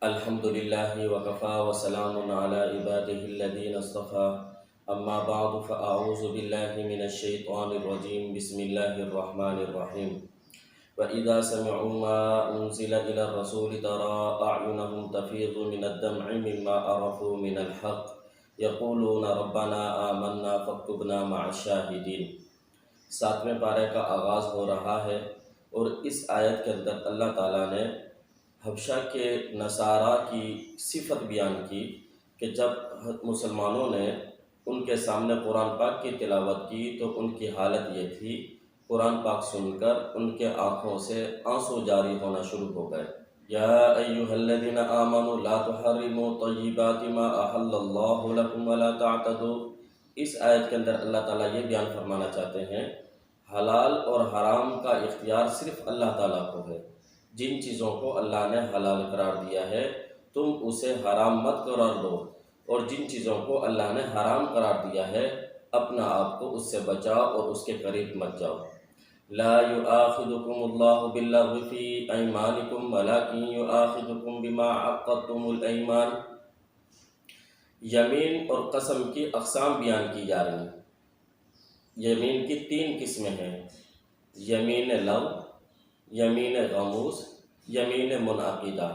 الحمد لله وكفى وسلام على عباده الذين اصطفى أما بعد فأعوذ بالله من الشيطان الرجيم بسم الله الرحمن الرحيم وإذا سمعوا ما أنزل إلى الرسول ترى أعينهم تفيض من الدمع مما عرفوا من الحق يقولون ربنا آمنا فاكتبنا مع الشاهدين۔ ساتویں پارے کا آغاز ہو رہا ہے اور اس آیت کے اندر اللہ تعالیٰ نے حبشہ کے نصارہ کی صفت بیان کی کہ جب مسلمانوں نے ان کے سامنے قرآن پاک کی تلاوت کی تو ان کی حالت یہ تھی، قرآن پاک سن کر ان کے آنکھوں سے آنسو جاری ہونا شروع ہو گئے۔ یا ایھا الذین آمنوا لا تحرموا طیبات ما احل اللہ لکم ولا تعتدوا۔ اس آیت کے اندر اللہ تعالیٰ یہ بیان فرمانا چاہتے ہیں حلال اور حرام کا اختیار صرف اللہ تعالیٰ کو ہے۔ جن چیزوں کو اللہ نے حلال قرار دیا ہے تم اسے حرام مت قرار دو، اور جن چیزوں کو اللہ نے حرام قرار دیا ہے اپنا آپ کو اس سے بچاؤ اور اس کے قریب مت جاؤ۔ لا یؤاخذکم اللہ باللغو فی ایمانکم ولکن یؤاخذکم بما عقدتم الایمان۔ یمین اور قسم کی اقسام بیان کی جا رہی ہیں۔ یمین کی 3 قسمیں ہیں، یمین لغو، یمین غموس، یمین منعقدہ۔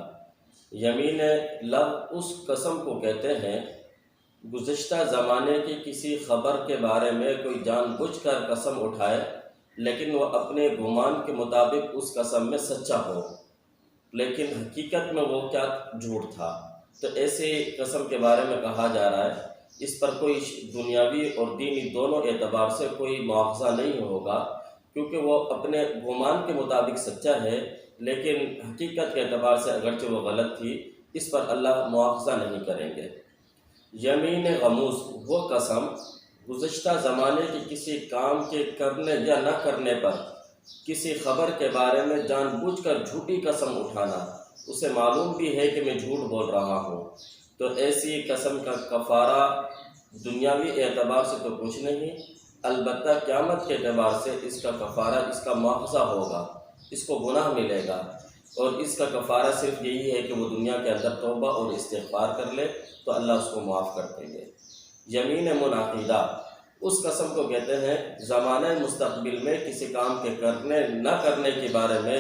یمین لغو اس قسم کو کہتے ہیں گزشتہ زمانے کی کسی خبر کے بارے میں کوئی جان بوجھ کر قسم اٹھائے لیکن وہ اپنے گمان کے مطابق اس قسم میں سچا ہو لیکن حقیقت میں وہ کیا جھوٹ تھا، تو ایسی قسم کے بارے میں کہا جا رہا ہے اس پر کوئی دنیاوی اور دینی دونوں اعتبار سے کوئی مواخذہ نہیں ہوگا، کیونکہ وہ اپنے گمان کے مطابق سچا ہے لیکن حقیقت کے اعتبار سے اگرچہ وہ غلط تھی، اس پر اللہ مواخذہ نہیں کریں گے۔ یمین غموس وہ قسم گزشتہ زمانے کی کسی کام کے کرنے یا نہ کرنے پر کسی خبر کے بارے میں جان بوجھ کر جھوٹی قسم اٹھانا، اسے معلوم بھی ہے کہ میں جھوٹ بول رہا ہوں، تو ایسی قسم کا کفارہ دنیاوی اعتبار سے تو کچھ نہیں، البتہ قیامت کے اعتبار سے اس کا کفارہ، اس کا مواخذہ ہوگا، اس کو گناہ ملے گا، اور اس کا کفارہ صرف یہی ہے کہ وہ دنیا کے اندر توبہ اور استغفار کر لے تو اللہ اس کو معاف کر دیں گے۔ یمین منعقدہ اس قسم کو کہتے ہیں زمانہ مستقبل میں کسی کام کے کرنے نہ کرنے کے بارے میں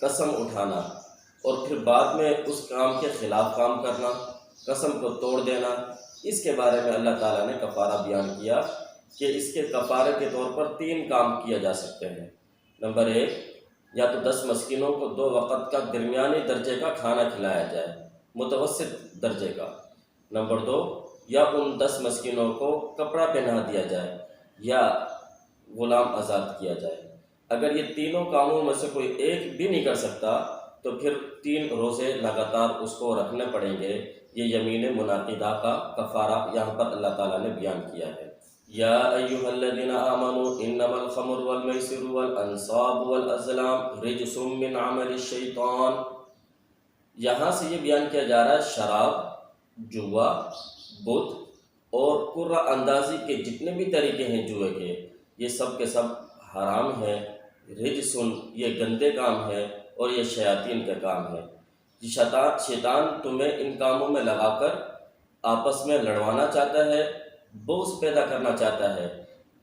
قسم اٹھانا اور پھر بعد میں اس کام کے خلاف کام کرنا، قسم کو توڑ دینا، اس کے بارے میں اللہ تعالیٰ نے کفارہ بیان کیا کہ اس کے کفارے کے طور پر 3 کام کیا جا سکتے ہیں۔ نمبر 1، یا تو 10 مسکینوں کو 2 وقت کا درمیانی درجے کا کھانا کھلایا جائے، متوسط درجے کا۔ نمبر 2، یا ان 10 مسکینوں کو کپڑا پہنا دیا جائے یا غلام آزاد کیا جائے۔ اگر یہ تینوں کاموں میں سے کوئی ایک بھی نہیں کر سکتا تو پھر 3 روزے لگاتار اس کو رکھنے پڑیں گے۔ یہ یمین منعقدہ کا کفارہ یہاں پر اللہ تعالیٰ نے بیان کیا ہے۔ یا ایھا الذین آمنوا انما الخمر والمیسر والانصاب والازلام رجس من عمل الشیطان۔ یہاں سے یہ بیان کیا جا رہا ہے شراب، جوا، بت اور قرہ اندازی کے جتنے بھی طریقے ہیں جوئے کے، یہ سب کے سب حرام ہیں۔ رجسن یہ گندے کام ہے اور یہ شیاطین کے کام ہے۔ شیطان تمہیں ان کاموں میں لگا کر آپس میں لڑوانا چاہتا ہے، بغض پیدا کرنا چاہتا ہے،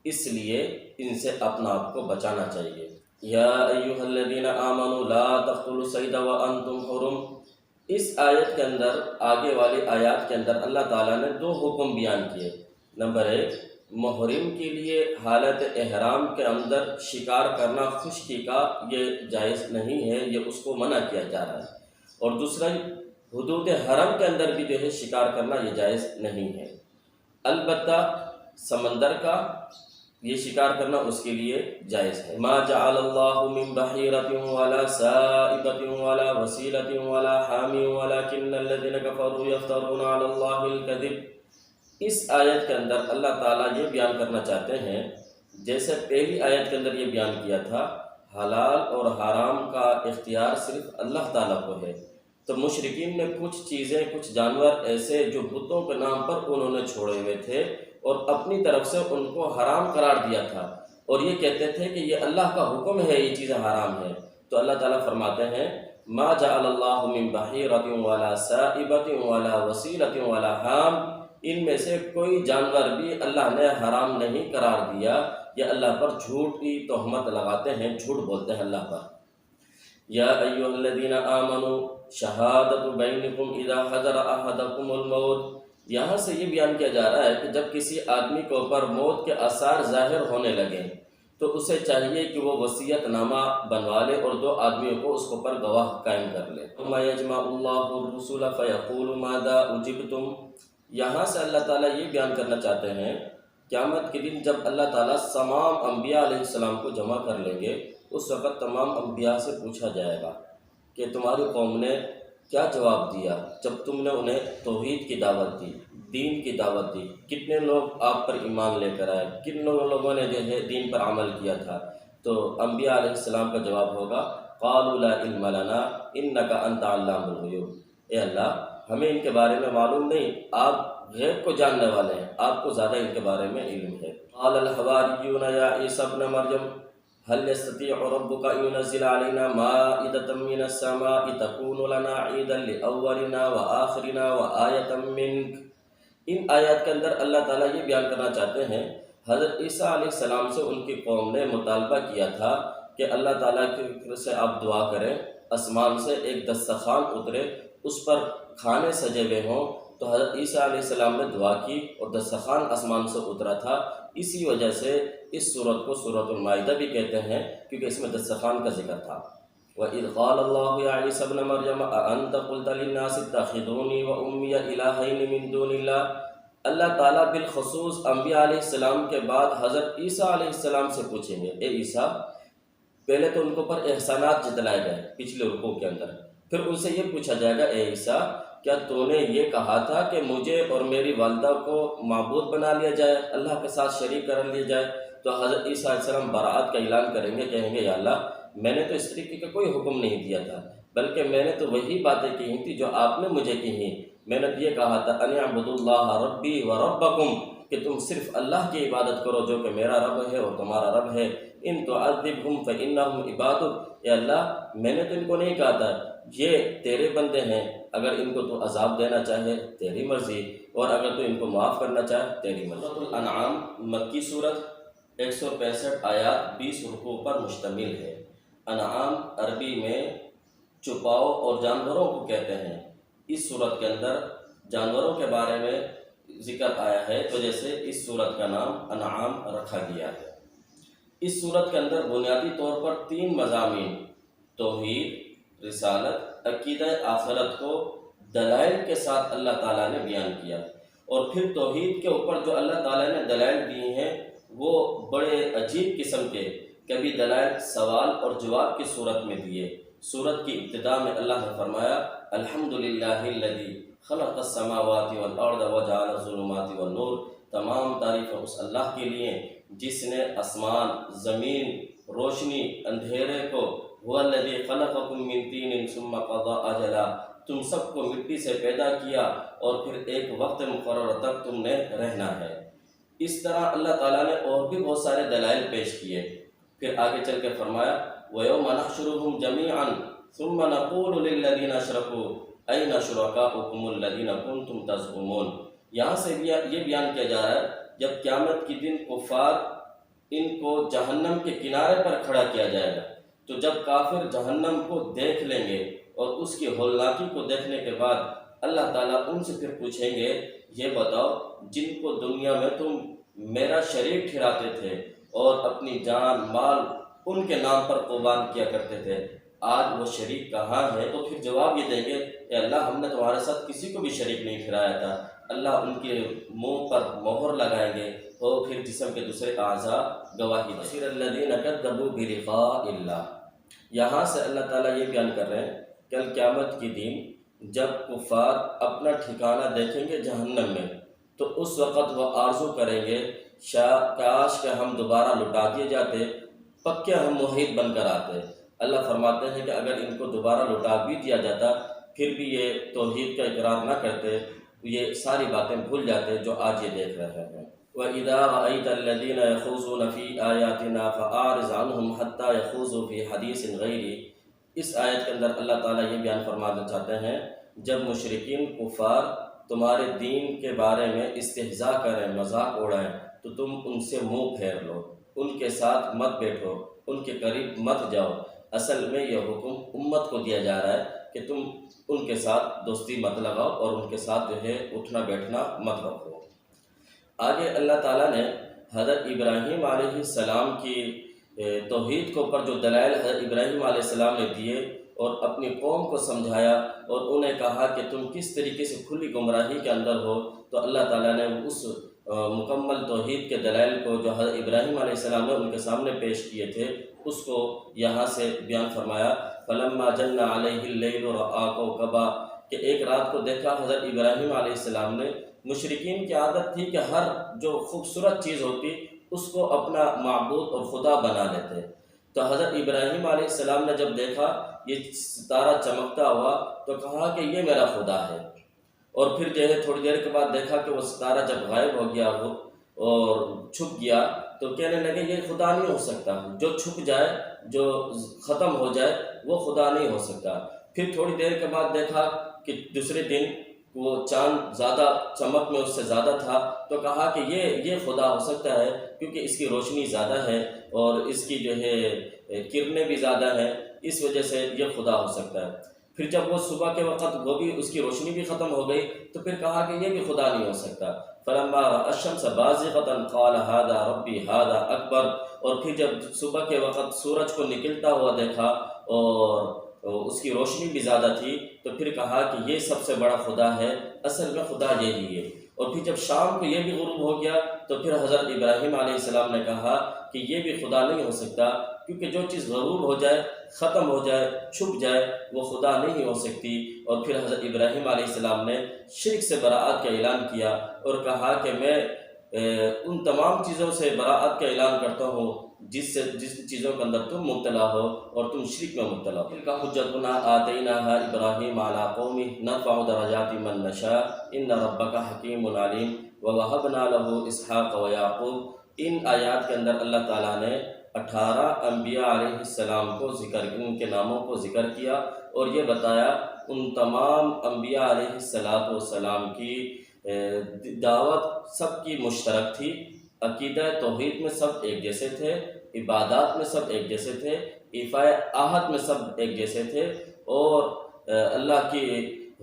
اس لیے ان سے اپنا آپ کو بچانا چاہیے۔ یا ایھا الذین آمنوا لا تقتلوا الصید وانتم حرم۔ اس آیت کے اندر، آگے والی آیات کے اندر اللہ تعالیٰ نے 2 حکم بیان کیے۔ نمبر 1، محرم کے لیے حالت احرام کے اندر شکار کرنا خشکی کا یہ جائز نہیں ہے، یہ اس کو منع کیا جا رہا ہے، اور دوسرا حدود حرم کے اندر بھی جو ہے شکار کرنا یہ جائز نہیں ہے، البتہ سمندر کا یہ شکار کرنا اس کے لیے جائز ہے۔ ما جعل اللہ من بحیرۃ ولا سائبۃ ولا وسیلۃ ولا حام ولکن الذین کفروا یفترون علی اللہ الکذب۔ اس آیت کے اندر اللہ تعالیٰ یہ بیان کرنا چاہتے ہیں، جیسے پہلی آیت کے اندر یہ بیان کیا تھا حلال اور حرام کا اختیار صرف اللہ تعالیٰ کو ہے، تو مشرکین نے کچھ چیزیں، کچھ جانور ایسے جو بتوں کے نام پر انہوں نے چھوڑے ہوئے تھے اور اپنی طرف سے ان کو حرام قرار دیا تھا، اور یہ کہتے تھے کہ یہ اللہ کا حکم ہے، یہ چیزیں حرام ہیں۔ تو اللہ تعالیٰ فرماتے ہیں ما جعل اللہ من بحیرۃ ولا سائبۃ ولا وسیلۃ ولا حام، ان میں سے کوئی جانور بھی اللہ نے حرام نہیں قرار دیا، یا اللہ پر جھوٹی تہمت لگاتے ہیں، جھوٹ بولتے ہیں اللہ پر۔ یا ایھا الذین آمنوا شہادۃ بینکم اذا حضر احدکم الموت، یہاں سے یہ بیان کیا جا رہا ہے کہ جب کسی آدمی کے اوپر موت کے آثار ظاہر ہونے لگیں تو اسے چاہیے کہ وہ وصیت نامہ بنوا لے اور 2 آدمیوں کو اس کے اوپر گواہ قائم کر لے۔ ثم یجمع اللہ الرسل فیقول ماذا اجبتم، یہاں سے اللہ تعالیٰ یہ بیان کرنا چاہتے ہیں قیامت کے دن جب اللہ تعالیٰ تمام انبیاء علیہ السلام کو جمع کر لیں گے، اس وقت تمام انبیاء سے پوچھا جائے گا کہ تمہاری قوم نے کیا جواب دیا جب تم نے انہیں توحید کی دعوت دی، دین کی دعوت دی، کتنے لوگ آپ پر ایمان لے کر آئے، کن لوگوں نے جو ہے دین پر عمل کیا تھا؟ تو انبیاء علیہ السلام کا جواب ہوگا قالوا لا علم لنا انک انت علام الغیوب، اے اللہ ہمیں ان کے بارے میں معلوم نہیں، آپ غیب کو جاننے والے ہیں، آپ کو زیادہ ان کے بارے میں علم ہے۔ قال الحواریون یا عیسی ابن مریم هل يستطيع ربك أن ينزل علينا مائدة من السماء تكون لنا عيدا لأولنا وآخرنا وآية منك، ان آیات کے اندر اللہ تعالیٰ یہ بیان کرنا چاہتے ہیں حضرت عیسیٰ علیہ السلام سے ان کی قوم نے مطالبہ کیا تھا کہ اللہ تعالیٰ سے آپ دعا کریں، آسمان سے ایک دسترخوان اترے، اس پر کھانے سجے ہوئے ہوں، تو حضرت عیسیٰ علیہ السلام نے دعا کی اور دسترخوان آسمان سے اترا تھا۔ اسی وجہ سے اس سورت کو سورۃ المائدہ بھی کہتے ہیں، کیونکہ اس میں دسترخوان کا ذکر تھا۔ وَإِذْ قَالَ اللَّهُ يَا عِيسَى ابْنَ مَرْيَمَ أَأَنْتَ قُلْتَ لِلنَّاسِ اتَّخِذُونِي وَأُمِّيَ إِلَٰهَيْنِ مِن دُونِ اللَّهِ، اللہ تعالیٰ بالخصوص انبیاء علیہ السلام کے بعد حضرت عیسیٰ علیہ السلام سے پوچھیں گے، اے عیسیٰ، پہلے تو ان کے اوپر احسانات جتلائے گئے پچھلے رکوع کے اندر، پھر ان سے یہ پوچھا جائے گا، اے عیسیٰ کیا تو نے یہ کہا تھا کہ مجھے اور میری والدہ کو معبود بنا لیا جائے، اللہ کے ساتھ شریک کر لیا جائے؟ تو حضرت عیسیٰ علیہ السلام برات کا اعلان کریں گے، کہیں گے یا اللہ میں نے تو اس طریقے کا کوئی حکم نہیں دیا تھا، بلکہ میں نے تو وہی باتیں کہی تھی جو آپ نے مجھے کہیں۔ میں نے یہ کہا تھا ان اعبدوا اللہ ربی و ربکم، کہ تم صرف اللہ کی عبادت کرو جو کہ میرا رب ہے اور تمہارا رب ہے۔ ان تعذبہم فانہم عبادک، اے اللہ میں نے تو ان کو نہیں کہا تھا یہ تیرے بندے ہیں، اگر ان کو تو عذاب دینا چاہے تیری مرضی، اور اگر تو ان کو معاف کرنا چاہے تیری مرضی۔ سورۃ الانعام مکی صورت، 165 آیات 20 رکوع پر مشتمل ہے۔ انعام عربی میں چھپاؤ اور جانوروں کو کہتے ہیں۔ اس صورت کے اندر جانوروں کے بارے میں ذکر آیا ہے، تو جیسے اس صورت کا نام انعام رکھا گیا ہے۔ اس صورت کے اندر بنیادی طور پر 3 مضامین، توحید، رسالت، عقیدہ آخرت کو دلائل کے ساتھ اللہ تعالیٰ نے بیان کیا، اور پھر توحید کے اوپر جو اللہ تعالیٰ نے دلائل دی ہیں وہ بڑے عجیب قسم کے، کبھی دلائل سوال اور جواب کی صورت میں دیے۔ صورت کی ابتدا میں اللہ نے فرمایا الحمدللہ الذی خلق السماوات والارض وجعل الظلمات والنور، تمام تعریفیں اس اللہ کے لیے جس نے آسمان، زمین، روشنی، اندھیرے کو، هو الذی خلقکم من طین ثم قضى اجلا، تم سب کو مٹی سے پیدا کیا اور پھر ایک وقت مقرر تک تم نے رہنا ہے۔ اس طرح اللہ تعالیٰ نے اور بھی بہت سارے دلائل پیش کیے۔ پھر آگے چل کے فرمایا وَيَوْمَ نَحْشُرُهُمْ جَمِيعًا ثُمَّ نَقُولُ لِلَّذِينَ أَشْرَكُوا أَيْنَ شُرَكَاؤُكُمُ الَّذِينَ كُنْتُمْ تَزْعُمُونَ، یہاں سے بھی یہ بیان کیا جا رہا ہے جب قیامت کی دن کفار ان کو جہنم کے کنارے پر کھڑا کیا جائے گا، تو جب کافر جہنم کو دیکھ لیں گے اور اس کی ہولناکی کو دیکھنے کے بعد اللہ تعالیٰ ان سے پھر پوچھیں گے یہ بتاؤ جن کو دنیا میں تم میرا شریک ٹھہراتے تھے اور اپنی جان مال ان کے نام پر قربان کیا کرتے تھے، آج وہ شریک کہاں ہے؟ تو پھر جواب یہ دیں گے اے اللہ ہم نے تمہارے ساتھ کسی کو بھی شریک نہیں ٹھہرایا تھا۔ اللہ ان کے منہ پر مہر لگائیں گے اور پھر جسم کے دوسرے اعضاء گواہی دیں گے۔ الذین کذبوا بلقاء اللہ، یہاں سے اللہ تعالیٰ یہ بیان کر رہے ہیں کل قیامت کے دن جب کفار اپنا ٹھکانہ دیکھیں گے جہنم میں، تو اس وقت وہ آرزو کریں گے کاش کہ ہم دوبارہ لٹا دیے جاتے، پکے ہم محیط بن کر آتے۔ اللہ فرماتے ہیں کہ اگر ان کو دوبارہ لٹا بھی دیا جاتا پھر بھی یہ توحید کا اقرار نہ کرتے، یہ ساری باتیں بھول جاتے جو آج یہ دیکھ رہے ہیں۔ وَإِذَا رَأَيْتَ الَّذِينَ يَخُوضُونَ فِي آيَاتِنَا فَأَعْرِضْ عَنْهُمْ حَتَّى يَخُوضُوا فِي حَدِيثٍ غَيْرِهِ، اس آیت کے اندر اللہ تعالیٰ یہ بیان فرمانا چاہتے ہیں، جب مشرکین کفار تمہارے دین کے بارے میں استہزاء کریں، مذاق اڑائیں، تو تم ان سے منہ پھیر لو، ان کے ساتھ مت بیٹھو، ان کے قریب مت جاؤ۔ اصل میں یہ حکم امت کو دیا جا رہا ہے کہ تم ان کے ساتھ دوستی مت لگاؤ اور ان کے ساتھ جو ہے اٹھنا بیٹھنا مت رکھو۔ آگے اللہ تعالیٰ نے حضرت ابراہیم علیہ السلام کی توحید کے اوپر جو دلائل حضرت ابراہیم علیہ السلام نے دیے اور اپنی قوم کو سمجھایا اور انہیں کہا کہ تم کس طریقے سے کھلی گمراہی کے اندر ہو، تو اللہ تعالیٰ نے اس مکمل توحید کے دلائل کو جو حضرت ابراہیم علیہ السلام نے ان کے سامنے پیش کیے تھے اس کو یہاں سے بیان فرمایا۔ فلما جن علیہ اللیل رأى کوكبا، کہ ایک رات کو دیکھا حضرت ابراہیم علیہ السلام نے۔ مشرکین کی عادت تھی کہ ہر جو خوبصورت چیز ہوتی اس کو اپنا معبود اور خدا بنا لیتے، تو حضرت ابراہیم علیہ السلام نے جب دیکھا یہ ستارہ چمکتا ہوا تو کہا کہ یہ میرا خدا ہے، اور پھر جو ہے تھوڑی دیر کے بعد دیکھا کہ وہ ستارہ جب غائب ہو گیا ہو اور چھپ گیا تو کہنے لگے یہ خدا نہیں ہو سکتا، جو چھپ جائے جو ختم ہو جائے وہ خدا نہیں ہو سکتا۔ پھر تھوڑی دیر کے بعد دیکھا کہ دوسرے دن وہ چاند زیادہ چمک میں اس سے زیادہ تھا، تو کہا کہ یہ خدا ہو سکتا ہے کیونکہ اس کی روشنی زیادہ ہے اور اس کی جو ہے کرنیں بھی زیادہ ہیں، اس وجہ سے یہ خدا ہو سکتا ہے۔ پھر جب وہ صبح کے وقت وہ بھی اس کی روشنی بھی ختم ہو گئی تو پھر کہا کہ یہ بھی خدا نہیں ہو سکتا۔ فلما رأى الشمس بازغة قال هذا ربي هذا اکبر، اور پھر جب صبح کے وقت سورج کو نکلتا ہوا دیکھا اور اس کی روشنی بھی زیادہ تھی تو پھر کہا کہ یہ سب سے بڑا خدا ہے، اصل میں خدا یہی ہے۔ اور پھر جب شام کو یہ بھی غروب ہو گیا تو پھر حضرت ابراہیم علیہ السلام نے کہا کہ یہ بھی خدا نہیں ہو سکتا کیونکہ جو چیز غروب ہو جائے، ختم ہو جائے، چھپ جائے، وہ خدا نہیں ہو سکتی۔ اور پھر حضرت ابراہیم علیہ السلام نے شرک سے براءت کا اعلان کیا اور کہا کہ میں ان تمام چیزوں سے براءت کا اعلان کرتا ہوں جس چیزوں کے اندر تم مبتلا ہو اور تم شرک میں مبتلا ہو۔ تلک حجتنا آتیناہا ابراہیم علی قومہ نرفع درجات من نشاء ان ربک حکیم علیم ووہبنا لہ اسحاق ویعقوب۔ ان آیات کے اندر اللہ تعالیٰ نے 18 انبیاء علیہ السلام کو ان کے ناموں کو ذکر کیا اور یہ بتایا ان تمام انبیاء علیہ السلام کی دعوت سب کی مشترک تھی، عقیدہ توحید میں سب ایک جیسے تھے، عبادات میں سب ایک جیسے تھے، ایفاء عہد میں سب ایک جیسے تھے، اور اللہ کی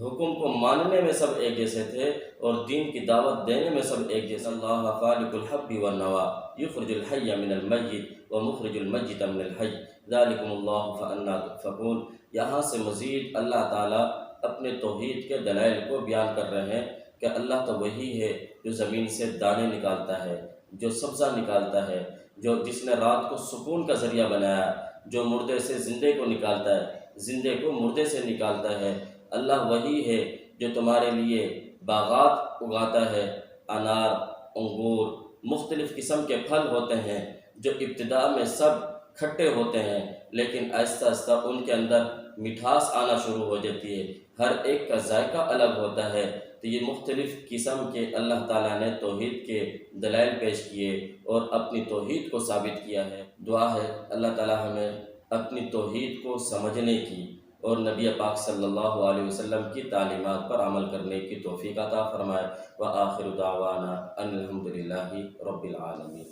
حکم کو ماننے میں سب ایک جیسے تھے، اور دین کی دعوت دینے میں سب ایک جیسے۔ اللہ خالق الحب والنوا یخرج الحی من المیت ومخرج المیت من الحی ذالکم اللہ فانا تؤفکون۔ یہاں سے مزید اللہ تعالیٰ اپنے توحید کے دلائل کو بیان کر رہے ہیں کہ اللہ تو وہی ہے جو زمین سے دانے نکالتا ہے، جو سبزہ نکالتا ہے، جس نے رات کو سکون کا ذریعہ بنایا، جو مردے سے زندے کو نکالتا ہے، زندے کو مردے سے نکالتا ہے۔ اللہ وہی ہے جو تمہارے لیے باغات اگاتا ہے، انار، انگور، مختلف قسم کے پھل ہوتے ہیں جو ابتدا میں سب کھٹے ہوتے ہیں لیکن آہستہ آہستہ ان کے اندر مٹھاس آنا شروع ہو جاتی ہے، ہر ایک کا ذائقہ الگ ہوتا ہے۔ تو یہ مختلف قسم کے اللہ تعالیٰ نے توحید کے دلائل پیش کیے اور اپنی توحید کو ثابت کیا ہے۔ دعا ہے اللہ تعالیٰ ہمیں اپنی توحید کو سمجھنے کی اور نبی پاک صلی اللہ علیہ وسلم کی تعلیمات پر عمل کرنے کی توفیق عطا فرمائے۔ وآخر دعوانا ان الحمد للہ رب العالمین۔